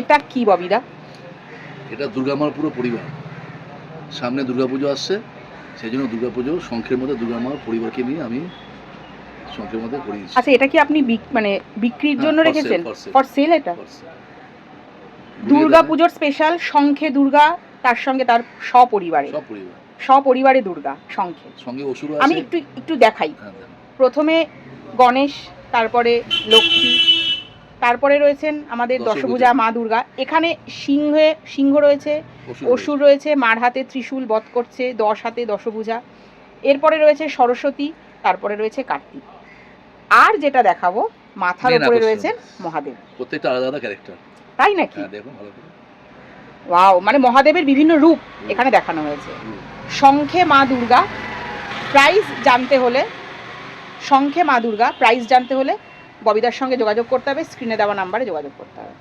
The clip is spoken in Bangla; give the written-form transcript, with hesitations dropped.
এটা কি ববিদা? এটা দুর্গামার পুরো পরিবার। সামনে দুর্গাপুজো আসছে, সেই জন্য দুর্গাপুজো শঙ্খের মধ্যে দুর্গামার পরিবারকে নিয়ে আমি শঙ্খের মধ্যে করিয়েছি। আচ্ছা, এটা কি আপনি মানে বিক্রির জন্য রেখেছেন? ফর সেল এটা? দুর্গাপুজোর স্পেশাল শঙ্খে দুর্গা, তার সঙ্গে তার সপরিবারে দুর্গা শঙ্খে। সঙ্গে অসুর আছে। আমি একটু দেখাই। প্রথমে গণেশ, তারপরে লক্ষ্মী, তারপরে রয়েছেন আমাদের দশভুজা মা দুর্গা। এখানে সিংহ রয়েছে, অসুর রয়েছে, মার হাতে ত্রিশূল বধ করছে, 10 হাতে দশভুজা। এরপরে রয়েছে সরস্বতী, তারপরে রয়েছে কার্তিক। আর যেটা দেখাবো, মাথার উপরে রয়েছেন মহাদেব। প্রত্যেকটা আলাদা আলাদা ক্যারেক্টার। তাই নাকি? হ্যাঁ, দেখুন ভালো করে। ওয়াও, মানে মহাদেবের বিভিন্ন রূপ এখানে দেখানো হয়েছে। শঙ্খে মা দুর্গা প্রাইস জানতে হলে ববিদার সঙ্গে যোগাযোগ করতে হবে, স্ক্রিনে দেওয়া নাম্বারে যোগাযোগ করতে হবে।